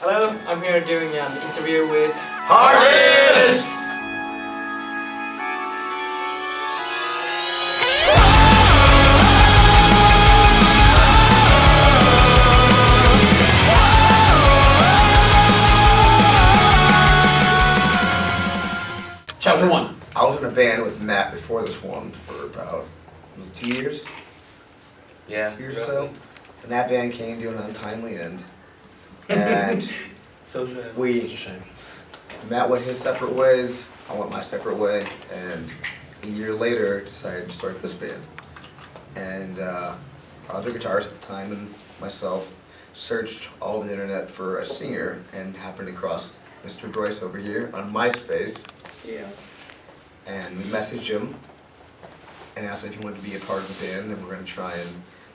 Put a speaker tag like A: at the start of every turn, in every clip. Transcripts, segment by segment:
A: Hello, I'm here doing an interview with
B: Heartist!
C: Chapter 1.
B: I was in a band with Matt before this one for about, was it 2 years?
D: Yeah.
B: 2 years or so. And that band came to an untimely end. And
C: So sad.
B: We-
C: Such a shame.
B: Matt went his separate ways, I went my separate way, and a year later decided to start this band. And our other guitarist at the time and myself searched all over the internet for a singer and happened across Mr. Bryce over here on MySpace.
A: yeah.
B: And we messaged him and asked him if he wanted to be a part of the band, and we're going to try and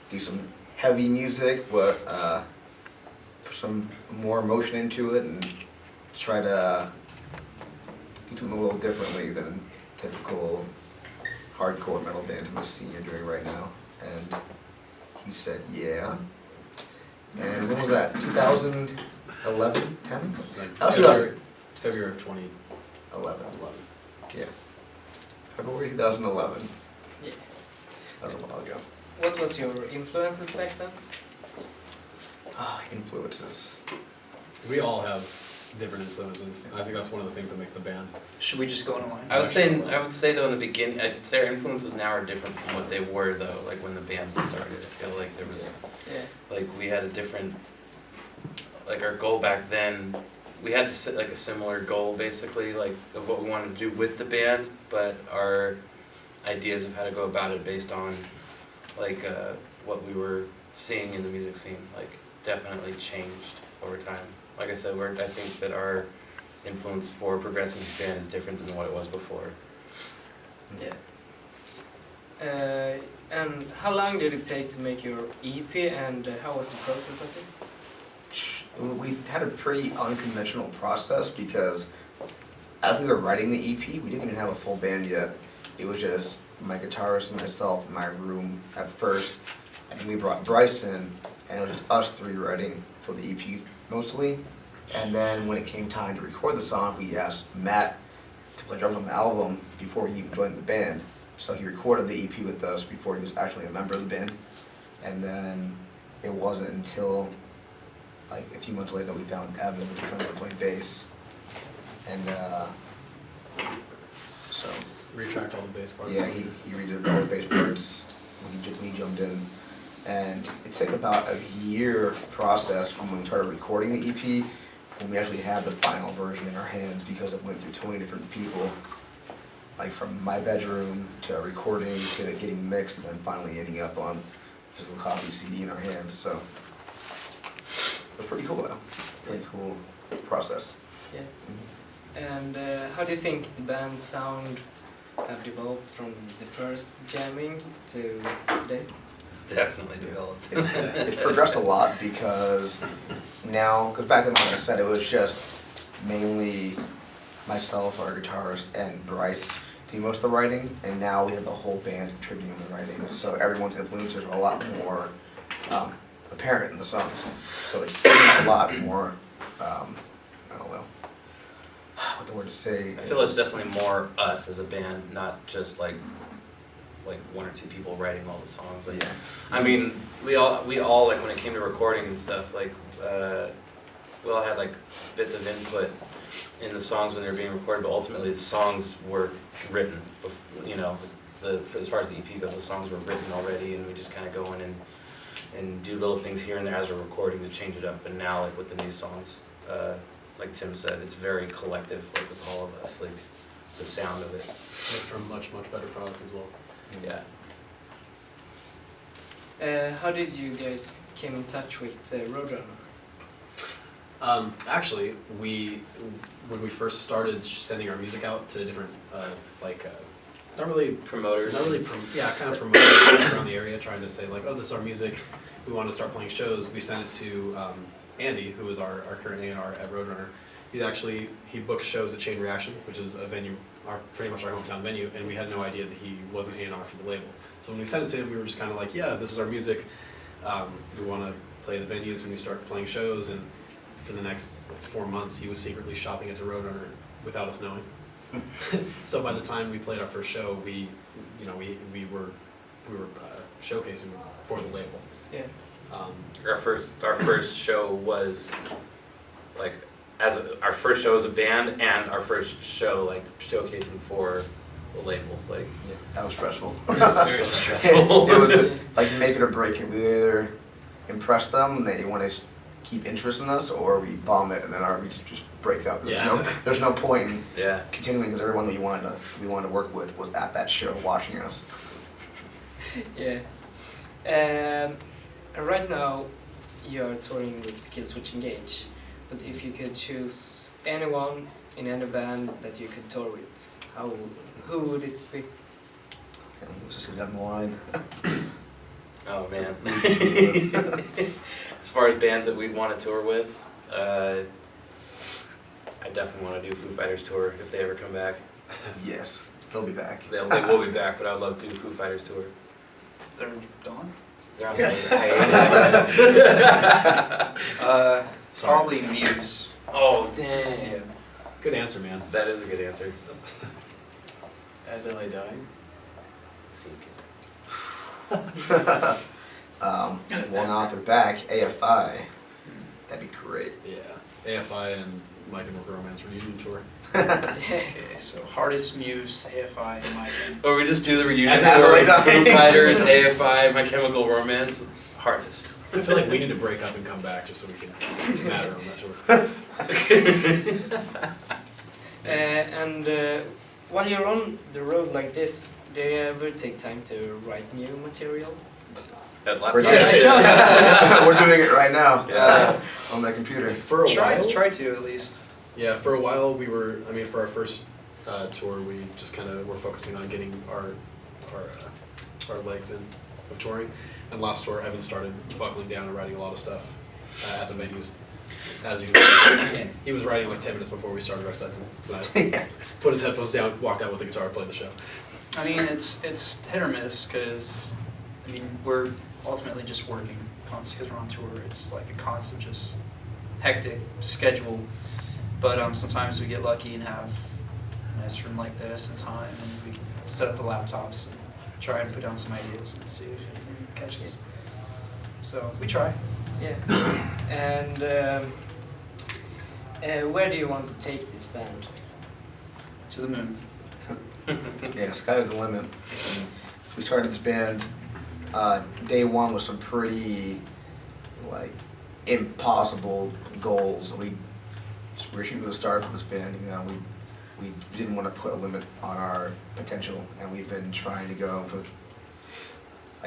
B: do some heavy music, but put some more emotion into it and try to do something a little differently than typical hardcore metal bands in the scene are doing right now. And he said, yeah. And when was that? 2011? 10?
C: It was like
B: That was
C: February of 2011.
B: 11. Yeah. February 2011.
A: Yeah.
B: That was a while ago.
A: What was your influences back then?
B: Influences.
C: We all have different influences. I think that's one of the things that makes the band.
E: Should we just go on a line?
D: I would say though in the beginning, I'd say our influences now are different from what they were though. Like when the band started, I feel like there was,
A: Yeah.
D: like we had a different, like our goal back then. We had like a similar goal basically, like of what we wanted to do with the band, but our ideas of how to go about it based on like what we were seeing in the music scene, like definitely changed over time. Like I said, I think that our influence for progressing the band is different than what it was before.
A: Yeah. And how long did it take to make your EP, and how was the process of it?
B: We had a pretty unconventional process because as we were writing the EP, we didn't even have a full band yet. It was just my guitarist and myself in my room at first, and then we brought Bryce in, and it was just us three writing for the EP mostly. And then when it came time to record the song, we asked Matt to play drums on the album before he even joined the band. So he recorded the EP with us before he was actually a member of the band. And then it wasn't until like a few months later we found Evan to come to play bass. And so
C: Retract all the bass parts.
B: yeah, he redid all the bass parts when he jumped in. And it took about a year process from when we started recording the EP when we actually had the final version in our hands, because it went through 20 different people, like from my bedroom to recording to it getting mixed and then finally ending up on physical copy CD in our hands. So it's pretty cool though. Pretty cool process.
A: Yeah. And how do you think the band sound have developed from the first jamming to today?
D: It's definitely developed.
B: It's progressed a lot because now, because back then, like I said, it was just mainly myself, our guitarist, and Bryce doing most of the writing, and now we have the whole band contributing to the writing, so everyone's influences are a lot more apparent in the songs. So it's a lot more, I don't know what the word to say.
D: I feel it's definitely more us as a band, not just like one or two people writing all the songs. Like,
B: Yeah.
D: I mean, we all like when it came to recording and stuff, like we all had like bits of input in the songs when they were being recorded, but ultimately the songs were written. You know, as far as the EP goes, the songs were written already, and we just kind of go in and do little things here and there as we're recording to change it up. And now, like with the new songs, like Tim said, it's very collective, like with all of us, like the sound of it.
C: Makes for a much, much better product as well.
D: Yeah.
A: How did you guys came in touch with Roadrunner?
C: Actually, when we first started sending our music out to different, not really
D: Promoters.
C: kind of promoters around the area, trying to say like, oh, this is our music, we want to start playing shows. We sent it to Andy, who is our current A&R at Roadrunner. He books shows at Chain Reaction, which is a venue, pretty much our hometown venue, and we had no idea that he was an A&R for the label. So when we sent it to him, we were just kind of like, yeah, this is our music. We want to play the venues when we start playing shows, and for the next 4 months, he was secretly shopping at the Roadrunner without us knowing. So by the time we played our first show, we were showcasing for the label.
A: Yeah.
D: Our first show was like our first show as a band and our first show like showcasing for the label. Like
B: That was stressful.
D: so stressful.
B: It was like make it or break it. We either impress them and they want to keep interest in us, or we bomb it and then we just break up. There's no point in
D: Yeah.
B: continuing because everyone we wanted to work with was at that show watching us.
A: Yeah. Right now, you're touring with Killswitch Engage, but if you could choose anyone in any band that you could tour with, who would it be?
B: Let's just get down the line.
D: Oh man. As far as bands that we'd want to tour with, I definitely want to do Foo Fighters tour if they ever come back.
B: Yes, they'll be back.
D: They will be back, but I would love to do Foo Fighters tour.
E: They're gone.
D: They're on the hiatus.
E: Probably Muse.
D: Oh damn.
C: Good answer, man.
D: That is a good answer.
F: As I lay dying.
B: Well, now that they're back, AFI. That'd be great.
C: Yeah, AFI and My Chemical Romance reunion tour.
E: Okay, so Heartist, Muse, AFI, and my band.
D: Or we just do the reunion
B: As
D: tour
B: I
D: with
B: lay
D: Foo
B: dying.
D: Fighters, AFI, My Chemical Romance, Heartist.
C: I feel like we need to break up and come back just so we can matter on that tour.
A: And while you're on the road like this, do you ever take time to write new material?
D: That
B: We're
D: laptop.
B: doing it. We're doing it right now
D: Yeah.
B: on my computer.
C: For a while,
E: Try to at least.
C: yeah, for a while for our first tour, we just kind of were focusing on getting our legs in of touring. And last tour, Evan started buckling down and writing a lot of stuff at the venues. As usual. He was writing like 10 minutes before we started our sets tonight.
B: Yeah.
C: Put his headphones down, walked out with the guitar, played the show.
E: I mean, it's hit or miss because, I mean, we're ultimately just working constantly because we're on tour. It's like a constant, just hectic schedule. But sometimes we get lucky and have a nice room like this and time, and we can set up the laptops and try and put down some ideas and see if anything catches. So we try.
A: Yeah. And where do you want to take this band?
E: To the moon.
B: Yeah, sky's the limit. We started this band. Day one was some pretty impossible goals. We were shooting for the stars for this band. We didn't want to put a limit on our potential, and we've been trying to go for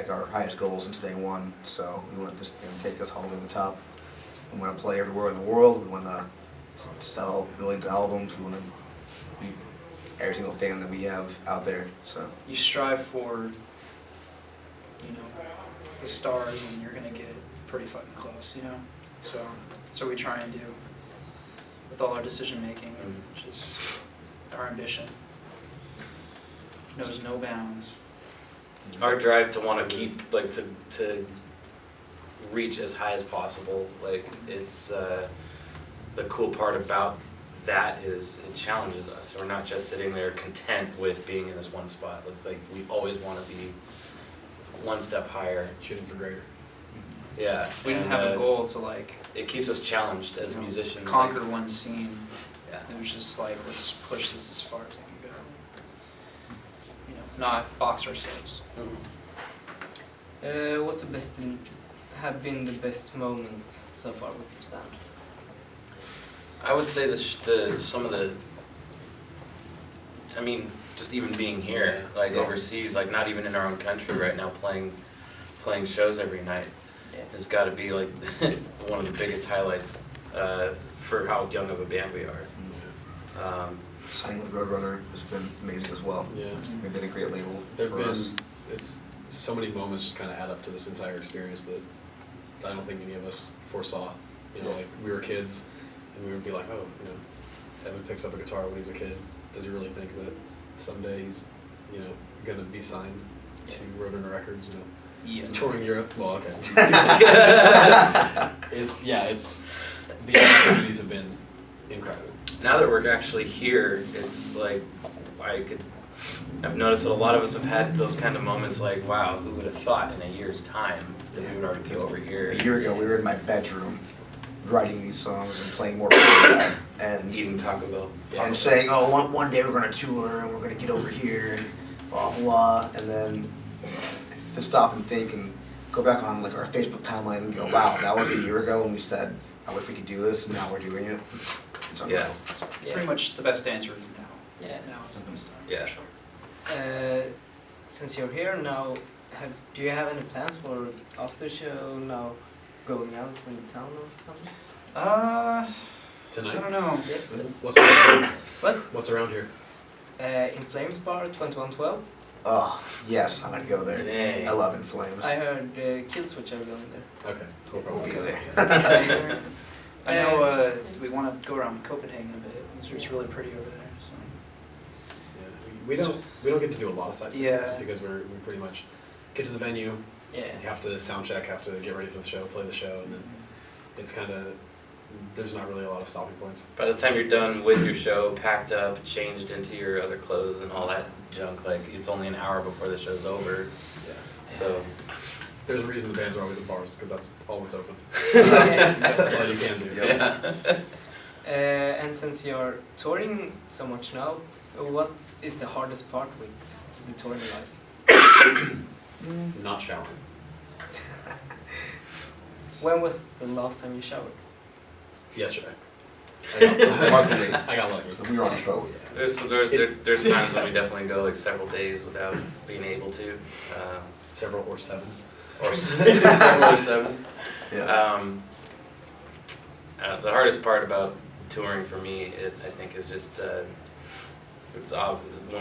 B: our highest goals since day one. So we want this band to take us all the way to the top. We want to play everywhere in the world. We want to sell millions of albums. We want to be every single fan that we have out there. So
E: You strive for, the stars, and you're gonna get pretty fucking close, So that's what we try and do with all our decision making, which is our ambition knows no bounds.
D: Our drive to want to keep, to reach as high as possible, it's, the cool part about that is it challenges us. We're not just sitting there content with being in this one spot. It's like we always want to be one step higher.
C: Shooting for greater.
D: Yeah.
E: We didn't
D: and,
E: have a goal to
D: It keeps us challenged as musicians.
E: conquer one scene.
D: Yeah.
E: It was just let's push this as far as I can go. Not box ourselves.
A: What have been the best moment so far with this band?
D: I would say some of the, just even being here, overseas, not even in our own country right now, playing shows every night, has got to be one of the biggest highlights for how young of a band we are.
B: signing with Roadrunner has been amazing as well.
C: Yeah.
B: They've been a great label
C: There've
B: for us.
C: it's so many moments just kind of add up to this entire experience that I don't think any of us foresaw. We were kids, and we would be like, oh, Evan picks up a guitar when he's a kid. Does he really think that someday he's, gonna be signed to Roadrunner Records?
E: Yes.
C: touring Europe. Well, okay. It's the opportunities have been incredible.
D: Now that we're actually here, it's like I've noticed that a lot of us have had those kind of moments like, wow, who would have thought in a year's time that we would already be over here
B: A year ago, we were in my bedroom writing these songs and playing more playback and
D: eating Taco Bell.
B: and saying, oh, one day we're gonna tour and we're gonna get over here and blah blah, and then to stop and think and go back on like our Facebook timeline and go, wow, that was a year ago when we said, I wish we could do this, and now we're doing it. It's unreal.
D: Yeah.
E: Pretty much the best answer is now.
A: Yeah.
E: Now is the best time.
D: Yeah.
E: For sure.
A: Since you're here now, do you have any plans for after show now, going out in the town or something?
E: I
C: Tonight?
E: don't know.
C: What's around here?
A: What?
C: What's around here?
A: In Flames Bar 2112.
B: Oh, yes, I'm gonna go there.
D: Dang.
B: I love In Flames.
A: I heard Killswitch are going there.
C: Okay, we'll
B: We'll
C: probably
B: be
C: go
B: there.
E: I know we want to go around Copenhagen a bit. It's really pretty over there. So.
C: Yeah, we don't get to do a lot of sightseeing
E: Yeah.
C: because we pretty much get to the venue,
A: Yeah.
C: you have to sound check, have to get ready for the show, play the show, and then it's kind of, there's not really a lot of stopping points.
D: By the time you're done with your show, packed up, changed into your other clothes and all that junk, like it's only an hour before the show's over.
C: Yeah.
D: So
C: There's a reason the bands are always at bars, because that's all that's open.
A: Yeah.
C: That's all you can do.
A: And since you're touring so much now, what is the hardest part with the touring life?
C: Not showering.
A: When was the last time you showered?
C: Yesterday.
B: Luckily.
C: I got lucky.
B: We were on a boat.
D: There's times when we definitely go like several days without being able to,
C: Several or 7.
D: or several or 7.
B: Yeah.
D: The hardest part about touring for me, I think, is just one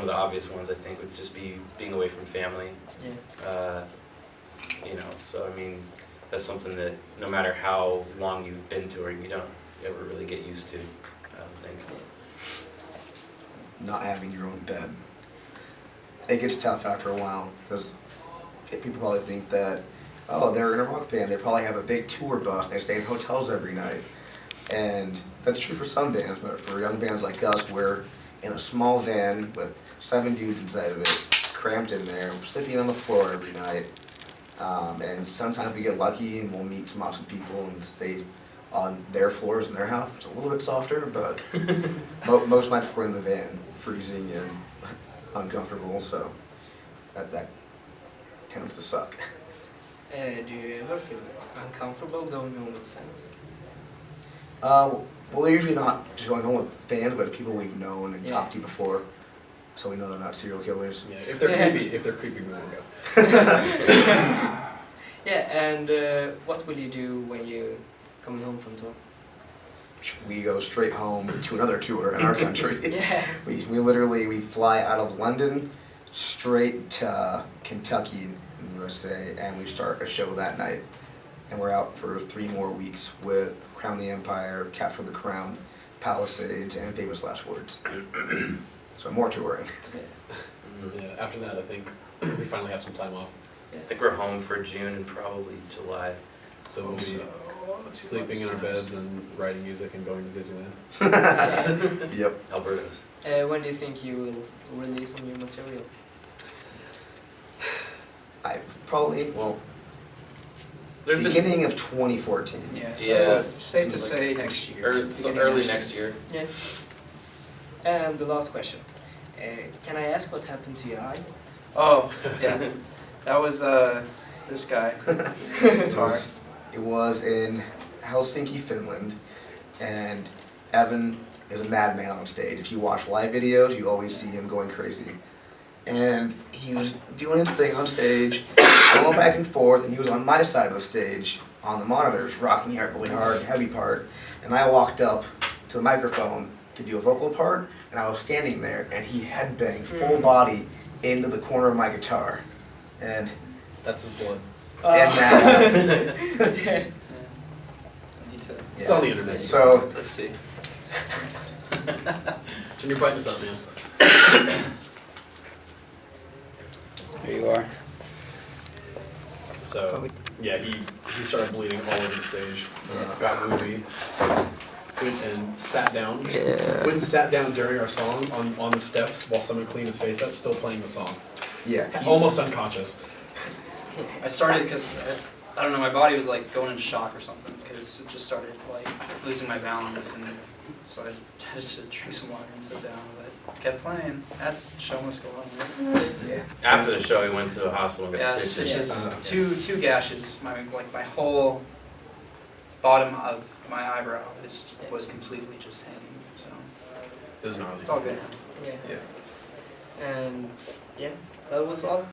D: of the obvious ones. I think would just be being away from family.
A: Yeah.
D: So I mean, that's something that no matter how long you've been touring, you don't ever really get used to. I don't think.
B: Not having your own bed. It gets tough after a while because people probably think that, oh, they're in a rock band, they probably have a big tour bus, they stay in hotels every night. And that's true for some bands, but for young bands like us, we're in a small van with 7 dudes inside of it, cramped in there, sleeping on the floor every night. And sometimes we get lucky and we'll meet some awesome people and stay on their floors in their house. It's a little bit softer, but most nights we're in the van, freezing and uncomfortable, so that tends to suck.
A: Do you ever feel uncomfortable going home with fans?
B: Well, they're usually not just going home with fans, but people we've known and
A: Yeah.
B: talked to before, so we know they're not serial killers.
C: Yeah, if they're creepy, we won't go.
A: Yeah, and what will you do when you coming home from tour?
B: We go straight home to another tour in our country.
A: Yeah.
B: We fly out of London straight to Kentucky in the USA, and we start a show that night. And we're out for 3 more weeks with Crown the Empire, Capture the Crown, Palisades, and Famous Last Words. So more touring.
C: Yeah, after that, I think we finally have some time off.
D: I think we're home for June and probably July.
C: So we'll be sleeping in our beds and writing music and going to Disneyland.
B: Yep.
D: Alberto's.
A: When do you think you will release some new material?
D: There's been
B: Beginning of 2014.
E: Yeah,
D: Yeah.
E: safe to say next year.
D: early next year.
A: Yeah. And the last question. Can I ask what happened to your eye?
E: Oh, yeah. That was this guy. Guitar.
B: It was in Helsinki, Finland, and Evan is a madman on stage. If you watch live videos, you always see him going crazy. And he was doing his thing on stage, going back and forth, and he was on my side of the stage on the monitors, rocking out really hard, heavy part. And I walked up to the microphone to do a vocal part, and I was standing there, and he headbanged full body into the corner of my guitar. And
C: That's his blood.
B: and now,
A: Yeah.
E: I need to.
C: It's on the internet.
B: so
E: Let's see.
C: Jim, you're biting us up, man.
E: Here you are.
C: So yeah, he started bleeding all over the stage.
A: Yeah.
C: Got woozy. Went and sat down. Went and sat down during our song on the steps while someone cleaned his face up, still playing the song.
B: Yeah.
C: Almost unconscious.
E: I started because I don't know, my body was like going into shock or something because it just started like losing my balance, and so I had to drink some water and sit down. But I kept playing. That show must go on.
B: Yeah.
D: After the show, he went to the hospital and
E: Yeah,
D: got stitches.
E: stitches. Two gashes. My whole bottom of my eyebrow was completely just hanging. So
C: It was gnarly.
E: it's all good.
A: Yeah.
C: Yeah.
A: And yeah, that was all.